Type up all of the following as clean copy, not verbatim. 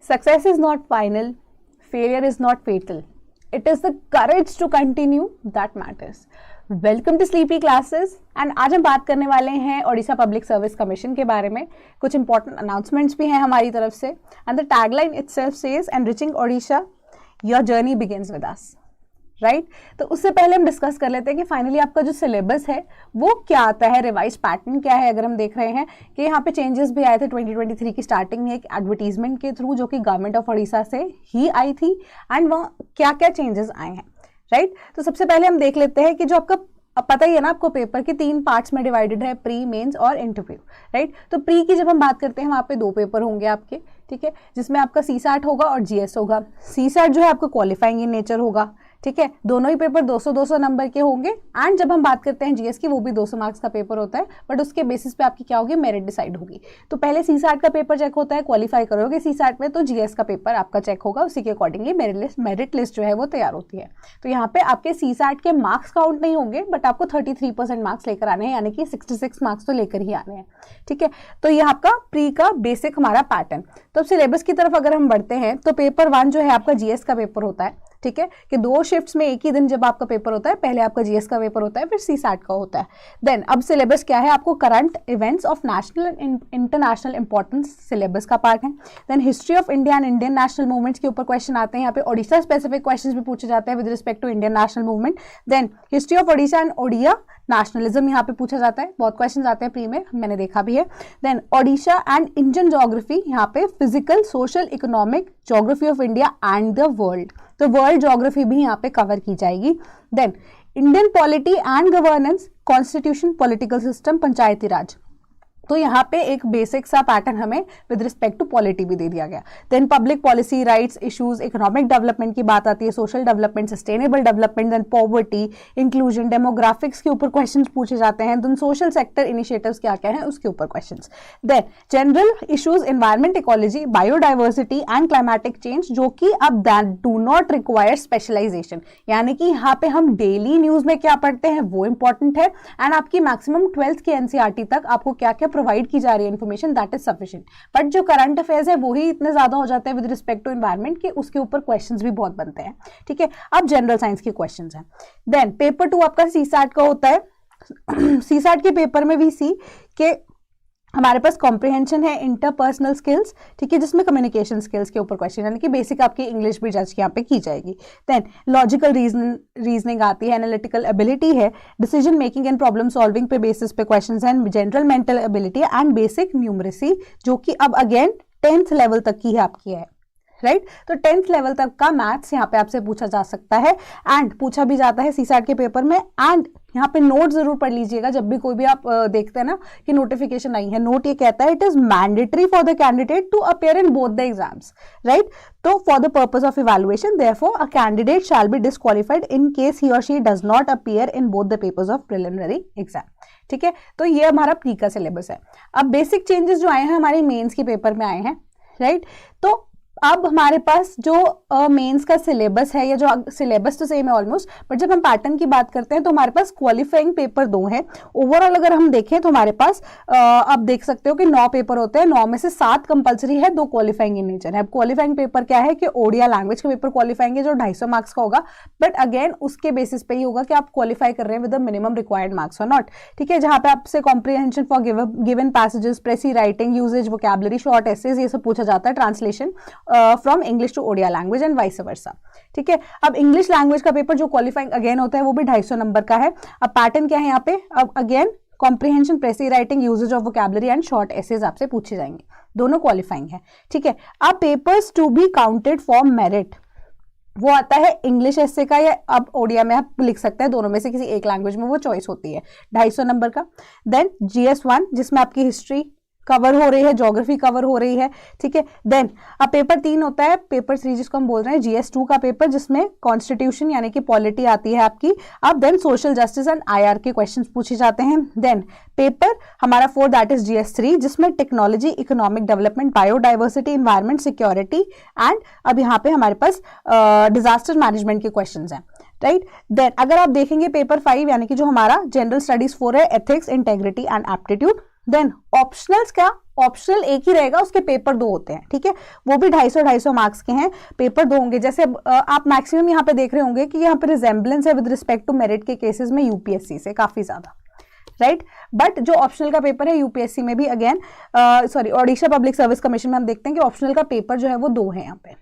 Success is not final, failure is not fatal, it is the courage to continue that matters. Welcome to sleepy classes. And आज हम बात करने वाले हैं Odisha public service commission के बारे में। कुछ इंपॉर्टेंट अनाउंसमेंट्स भी हैं हमारी तरफ से। And the tagline itself says enriching Odisha, your journey begins with us, right. तो उससे पहले हम डिस्कस कर लेते हैं कि फाइनली आपका जो सिलेबस है वो क्या आता है, रिवाइज पैटर्न क्या है। अगर हम देख रहे हैं कि यहाँ पे चेंजेस भी आए थे 2023 की स्टार्टिंग में एक एडवर्टीजमेंट के थ्रू जो कि गवर्नमेंट ऑफ उड़ीसा से ही आई थी, एंड वहाँ क्या क्या चेंजेस आए हैं, राइट। तो सबसे पहले हम देख लेते हैं कि जो आपका, अब पता ही है ना आपको, पेपर के 3 पार्ट्स में डिवाइडेड है, प्री, मेंस और इंटरव्यू, राइट। तो प्री की जब हम बात करते हैं वहाँ पे 2 पेपर होंगे आपके, ठीक है, जिसमें आपका सीसैट होगा और जीएस होगा। सीसैट जो है आपका क्वालिफाइंग इन नेचर होगा, ठीक है, दोनों ही पेपर 200-200 नंबर के होंगे। एंड जब हम बात करते हैं जीएस की, वो भी 200 मार्क्स का पेपर होता है, बट उसके बेसिस पे आपकी क्या होगी, मेरिट डिसाइड होगी। तो पहले सीसैट का पेपर चेक होता है, क्वालिफाई करोगे सीसैट में तो जीएस का पेपर आपका चेक होगा, उसी के अकॉर्डिंगली मेरिट लिस्ट जो है वो तैयार होती है। तो यहाँ पे आपके सीसैट के मार्क्स काउंट नहीं होंगे, बट आपको 33% मार्क्स लेकर आने हैं, यानी कि 66 मार्क्स तो लेकर ही आने हैं, ठीक है। तो ये आपका प्री का बेसिक हमारा पैटर्न। तो सिलेबस की तरफ अगर हम बढ़ते हैं तो पेपर 1 जो है आपका जीएस का पेपर होता है, ठीक है, कि 2 शिफ्ट्स में एक ही दिन जब आपका पेपर होता है, पहले आपका जीएस का पेपर होता है, फिर सीसैट का होता है। देन अब सिलेबस क्या है, आपको current events of national and international importance syllabus का पार्ट है। Then history of India and Indian national movements के ऊपर क्वेश्चन आते हैं, यहाँ पे ओडिशा स्पेसिफिक क्वेश्चंस भी पूछे जाते हैं with respect to Indian national movement. Then history of Odisha and Odia nationalism यहाँ पे पूछा जाता है, बहुत क्वेश्चन आते हैं प्री में, मैंने देखा भी है। Then Odisha and Indian geography, यहाँ पे physical, social, economic, geography of India and the world, तो वर्ल्ड ज्योग्राफी भी यहाँ पे कवर की जाएगी। Then Indian polity and governance, constitution, political system, panchayati raj, तो यहाँ पे एक बेसिक सा पैटर्न हमें विद रिस्पेक्ट टू पॉलिटी भी दे दिया गया। देन public policy, rights, issues, economic development की बात आती है, social development, sustainable development, then poverty, inclusion, demographics के ऊपर क्वेश्चंस पूछे जाते हैं। देन सोशल सेक्टर इनिशिएटिव्स क्या क्या हैं उसके ऊपर questions. Then general issues, environment, ecology, biodiversity and climatic change, जो कि अब डू नॉट रिक्वायर स्पेशलाइजेशन, यानी कि यहाँ पे हम डेली न्यूज में क्या पढ़ते हैं वो इंपॉर्टेंट है। एंड आपकी मैक्सिमम 12th की एनसीईआरटी तक आपको क्या क्या प्रोवाइड की जा रही है information, that is sufficient. But जो करंट अफेयर्स है वो ही इतने ज्यादा हो जाते हैं विद रिस्पेक्ट टू एनवायरमेंट के, उसके ऊपर क्वेश्चंस भी बहुत बनते हैं, ठीक है। अब जनरल साइंस के क्वेश्चंस हैं। देन पेपर 2 आपका सीसैट का होता है। सीसैट के पेपर में भी सी के हमारे पास कॉम्प्रिहेंशन है, इंटरपर्सनल स्किल्स, ठीक है, जिसमें कम्युनिकेशन स्किल्स के ऊपर क्वेश्चन, यानी कि बेसिक आपकी इंग्लिश भी जज यहाँ पे की जाएगी। देन लॉजिकल रीजनिंग आती है, एनालिटिकल एबिलिटी है, decision making and problem solving पे बेसिस पे क्वेश्चंस हैं, general mental ability and basic numeracy, जो कि अब अगेन 10th लेवल तक की है आपकी है, राइट। तो 10th लेवल तक का मैथ्स यहाँ पे आपसे पूछा जा सकता है, एंड पूछा भी जाता है सीसैट के पेपर में। एंड यहाँ पे नोट जरूर पढ़ लीजिएगा, जब भी कोई भी आप देखते हैं ना कि नोटिफिकेशन आई है, नोट ये कहता है it is mandatory for the candidate to appear in both the exams, right. तो for the purpose of evaluation therefore a candidate shall be disqualified in case he or she does not appear in both the papers of preliminary exam, ठीक है। तो ये हमारा pre का syllabus है। अब basic changes जो आए हैं हमारे मेंस के पेपर में आए हैं, राइट। तो अब हमारे पास जो मेंस का सिलेबस है, या जो सिलेबस तो सेम है ऑलमोस्ट, बट जब हम पैटर्न की बात करते हैं तो हमारे पास क्वालिफाइंग पेपर 2 हैं। ओवरऑल अगर हम देखें तो हमारे पास आप देख सकते हो कि 9 पेपर होते हैं, 9 में से 7 कंपलसरी है, 2 क्वालिफाइंग इन नेचर है। अब क्वालिफाइंग पेपर क्या है कि ओडिया लैंग्वेज का पेपर क्वालिफाइंग है, जो 250 मार्क्स का होगा, बट अगेन उसके बेसिस पे ही होगा कि आप क्वालिफाई कर रहे हैं with the minimum required marks और नॉट, ठीक है। जहां पे आपसे comprehension for given passages, precis writing, usages, vocabulary, short essays, ये सब पूछा जाता है, translation from English to Odia language and vice versa, ठीक है। अब इंग्लिश लैंग्वेज का पेपर जो क्वालिफाइंग अगेन होता है वो भी 250 नंबर का है। अब पैटर्न क्या है यहाँ पे, अब again comprehension, precis writing, usages of vocabulary and short essays आपसे पूछे जाएंगे, दोनों क्वालिफाइंग है, ठीक है। अब papers to be counted for merit, वो आता है इंग्लिश एसे का, या अब ओडिया में आप लिख सकते हैं, दोनों में से किसी एक लैंग्वेज में वो चॉइस होती है, 250 नंबर का। देन GS1 जिसमें आपकी हिस्ट्री कवर हो रही है, ज्योग्राफी कवर हो रही है, ठीक है। देन अब पेपर 3 होता है, पेपर 3 जिसको हम बोल रहे हैं GS2 का पेपर, जिसमें कॉन्स्टिट्यूशन यानी कि पॉलिटी आती है आपकी। अब then social justice and IR के क्वेश्चंस पूछे जाते हैं। देन पेपर हमारा 4 दैट इज GS3 जिसमें technology, economic development, biodiversity, environment, security and अब यहाँ पे हमारे पास डिजास्टर मैनेजमेंट के क्वेश्चन हैं, राइट। देन अगर आप देखेंगे पेपर 5 यानी कि जो हमारा जनरल स्टडीज 4 है, ethics, integrity and aptitude, then optionals क्या, ऑप्शनल एक ही रहेगा, उसके पेपर 2 होते हैं, ठीक है, वो भी 250 मार्क्स के हैं, पेपर 2 होंगे। जैसे आप मैक्सिमम यहाँ पे देख रहे होंगे कि यहाँ पे रिजेम्बलेंस है विद रिस्पेक्ट टू मेरिट के केसेस में यूपीएससी से काफी ज्यादा, राइट। बट जो ऑप्शनल का पेपर है यूपीएससी में भी again Odisha public service commission में हम देखते हैं कि ऑप्शनल का पेपर जो है वो 2 है यहाँ पे,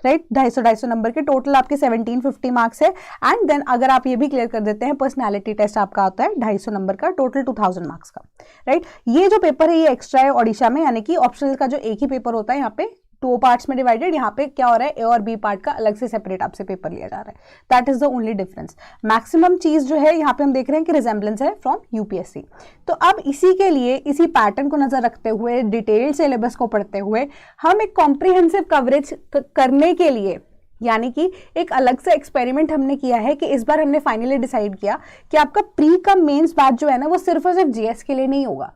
राइट। 250 नंबर के टोटल आपके 1750 मार्क्स है। एंड देन अगर आप ये भी क्लियर कर देते हैं, पर्सनालिटी टेस्ट आपका आता है 250 नंबर का, टोटल 2000 मार्क्स का, राइट। ये जो पेपर है ये एक्स्ट्रा है ओडिशा में, यानी कि ऑप्शनल का जो एक ही पेपर होता है यहाँ पे 2 पार्ट्स में डिवाइडेड, यहाँ पे क्या हो रहा है, ए और बी पार्ट का अलग से सेपरेट आपसे पेपर लिया जा रहा है। That is the only difference. Maximum चीज जो है यहाँ पे हम देख रहे हैं कि रिजेम्बलेंस है फ्रॉम यूपीएससी। तो अब इसी के लिए, इसी पैटर्न को नजर रखते हुए, डिटेल्ड सिलेबस को पढ़ते हुए, हम एक कॉम्प्रिहेंसिव कवरेज करने के लिए, यानी कि एक अलग से एक्सपेरिमेंट हमने किया है कि इस बार हमने फाइनली डिसाइड किया कि आपका प्री कम मेंस बैच जो है ना वो सिर्फ और सिर्फ जीएस के लिए नहीं होगा।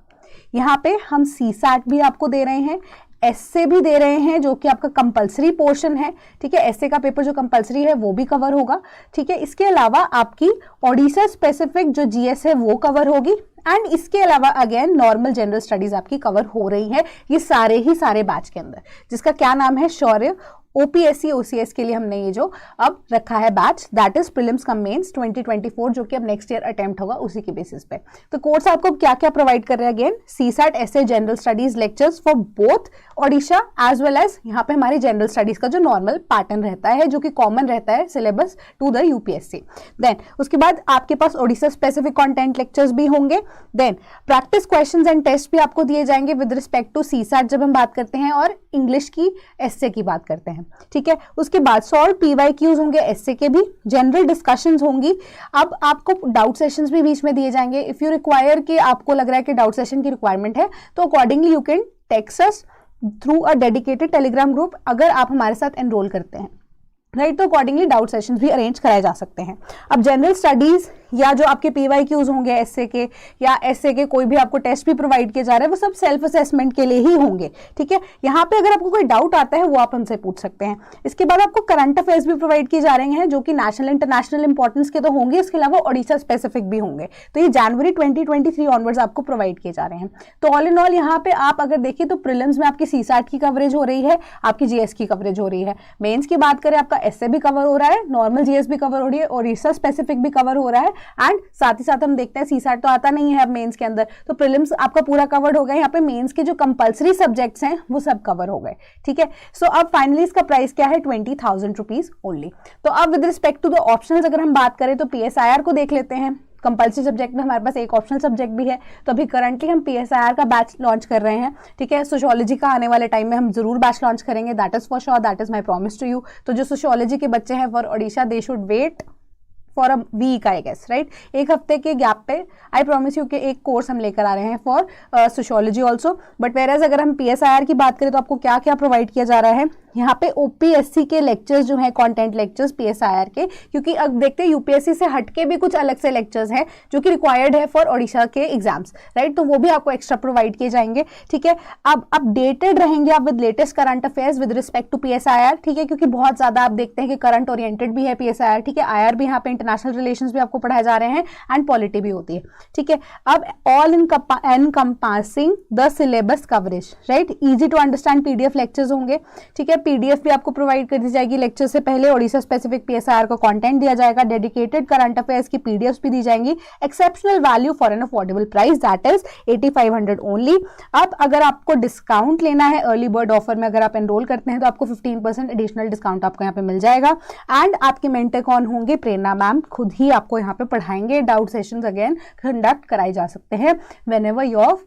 यहाँ पे हम सीसैट भी आपको दे रहे हैं, एसए भी दे रहे हैं जो कि आपका कंपलसरी पोर्शन है, ठीक है। एसए का पेपर जो कंपलसरी है वो भी कवर होगा, ठीक है। इसके अलावा आपकी ओडिशा स्पेसिफिक जो जीएस है वो कवर होगी, एंड इसके अलावा अगेन नॉर्मल जनरल स्टडीज आपकी कवर हो रही है, ये सारे बैच के अंदर, जिसका क्या नाम है, शौर्य। ओपीएससी ओसीएस के लिए हमने ये जो अब रखा है batch, that is prelims cum mains 2024, जो कि अब नेक्स्ट ईयर अटेम्प्ट होगा उसी के बेसिस पे। तो कोर्स आपको क्या क्या प्रोवाइड कर रहे हैं, again CSAT, essay, general studies lectures for both Odisha as well as यहाँ पे हमारी जनरल स्टडीज का जो नॉर्मल पैटर्न रहता है, जो कि कॉमन रहता है सिलेबस टू द यूपीएससी। देन उसके बाद आपके पास ओडिशा स्पेसिफिक कंटेंट लेक्चर्स भी होंगे। Then practice questions and test भी आपको दिए जाएंगे विद रिस्पेक्ट टू सीसैट जब हम बात करते हैं, और इंग्लिश की एसए की बात करते हैं, ठीक है। उसके बाद सॉल्व पीवाईक्यूज होंगे एसए के भी, जनरल डिस्कशंस होंगी। अब आपको डाउट सेशंस भी बीच में दिए जाएंगे। इफ यू रिक्वायर कि आपको लग रहा है कि डाउट सेशन की रिक्वायरमेंट है, तो accordingly you can text us through a dedicated Telegram group अगर आप हमारे साथ एनरोल करते हैं, राइट। तो अकॉर्डिंगली डाउट सेशंस भी अरेंज कराए जा सकते हैं। अब जनरल स्टडीज या जो आपके पीवाईक्यूज होंगे एसए के, या एसए के कोई भी आपको टेस्ट भी प्रोवाइड किए जा रहे हैं, वो सब सेल्फ असेसमेंट के लिए ही होंगे, ठीक है। यहाँ पे अगर आपको कोई डाउट आता है वो आप हमसे पूछ सकते हैं। इसके बाद आपको करंट अफेयर्स भी प्रोवाइड किए जा रहे हैं, जो कि नेशनल इंटरनेशनल इंपॉर्टेंस के तो होंगे, इसके अलावा ओडिशा स्पेसिफिक भी होंगे। तो ये जनवरी 2023 ऑनवर्ड्स आपको प्रोवाइड किए जा रहे हैं। तो ऑल इन ऑल यहाँ पे आप अगर देखिए तो प्रीलिम्स में आपकी सीसैट की कवरेज हो रही है, आपकी जीएस की कवरेज हो रही है। मेंस की बात करें, आपका एसए भी कवर हो रहा है, नॉर्मल जीएस भी कवर हो रही है, ओडिशा स्पेसिफिक भी कवर हो रहा है, एंड साथ ही साथ हम देखते हैं सीसैट तो आता नहीं है अब मेंस के अंदर, तो प्रीलिम्स आपका पूरा कवर्ड हो गया। यहाँ पे मेंस के जो कंपलसरी सब्जेक्ट्स हैं वो सब कवर हो गए, ठीक है। सो अब फाइनली इसका प्राइस क्या है, 20,000 रुपीज ओनली। तो अब with respect to the optionals अगर हम बात करें तो पीएसआईआर को देख लेते हैं। कंपल्सरी सब्जेक्ट में हमारे पास एक ऑप्शनल सब्जेक्ट भी है, तो अभी करंटली हम पीएसआईआर का बैच लॉन्च कर रहे हैं, ठीक है। सोशियोलॉजी का आने वाले टाइम में हम जरूर बैच लॉन्च करेंगे, that is for sure, that is my promise to you. तो जो सोशियोलॉजी के बच्चे हैं for Odisha, they should wait for a week I guess, right. एक हफ्ते के गैप पे आई प्रॉमिस यू कि एक कोर्स हम लेकर आ रहे हैं फॉर सोशियोलॉजी ऑल्सो। बट वेराज अगर हम पीएसआईआर की बात करें तो आपको क्या क्या प्रोवाइड किया जा रहा है, यहाँ पे ओपीएससी के लेक्चर्स जो हैं, कंटेंट लेक्चर्स पीएसआईआर के, क्योंकि अब देखते हैं यूपीएससी से हटके भी कुछ अलग से लेक्चर्स हैं जो कि रिक्वायर्ड है फॉर ओडिशा के एग्जाम्स, राइट। तो वो भी आपको एक्स्ट्रा प्रोवाइड किए जाएंगे, ठीक है। अब अपडेटेड रहेंगे आप with latest current affairs with respect to PSIR, ठीक है, क्योंकि बहुत ज्यादा आप देखते हैं कि करंट ओरिएंटेड भी है पीएसआईआर, ठीक है। आईआर भी यहाँ पे इंटरनेशनल रिलेशंस भी आपको पढ़ाए जा रहे हैं, एंड पॉलिटी भी होती है, ठीक है। अब all encompassing the syllabus coverage, right, easy to understand PDF lectures होंगे, ठीक है। पीडीएफ भी आपको प्रोवाइड कर दी जाएगी लेक्चर से पहले, ओडिशा स्पेसिफिक पीएसआईआर का कंटेंट दिया जाएगा, डेडिकेटेड करंट अफेयर्स की पीडीएफ्स भी दी जाएंगी, exceptional value for an affordable price, that is 8500 only. अब अगर आपको डिस्काउंट लेना है अर्ली बर्ड ऑफर में, अगर आप एनरोल करते हैं तो आपको 15% एडिशनल डिस्काउंट आपको यहाँ पे मिल जाएगा। एंड आपके मेंटर कौन होंगे, प्रेरणा मैम खुद ही आपको यहाँ पे पढ़ाएंगे। डाउट सेशंस अगेन कंडक्ट कराए जा सकते हैं whenever your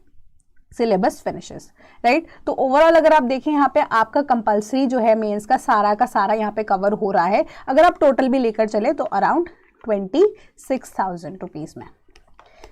syllabus finishes, right. तो ओवरऑल अगर आप देखें यहाँ पे आपका कंपलसरी जो है मेंस का सारा यहाँ पे कवर हो रहा है। अगर आप टोटल भी लेकर चले तो अराउंड 26,000 रुपीज में।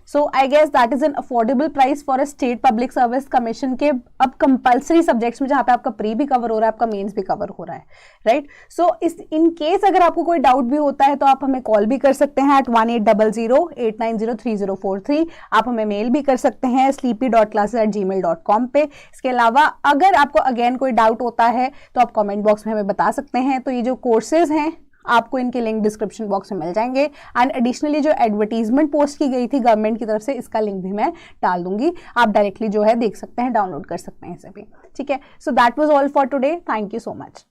So I guess that is an affordable price for a state public service commission के अब कंपलसरी सब्जेक्ट्स में, जहां पे आपका प्री भी कवर हो रहा है, आपका मेंस भी कवर हो रहा है, राइट। सो इस इन केस अगर आपको कोई डाउट भी होता है तो आप हमें कॉल भी कर सकते हैं एट 1800-890-3043। आप हमें मेल भी कर सकते हैं sleepy.classes@gmail.com पे। इसके अलावा अगर आपको अगेन कोई डाउट होता है तो आप कमेंट बॉक्स में हमें बता सकते हैं। तो ये जो कोर्सेज हैं आपको इनके लिंक डिस्क्रिप्शन बॉक्स में मिल जाएंगे। एंड एडिशनली जो एडवर्टीजमेंट पोस्ट की गई थी गवर्नमेंट की तरफ से, इसका लिंक भी मैं डाल दूंगी, आप डायरेक्टली जो है देख सकते हैं, डाउनलोड कर सकते हैं इसे भी। ठीक है, so that was all for today, thank you so much.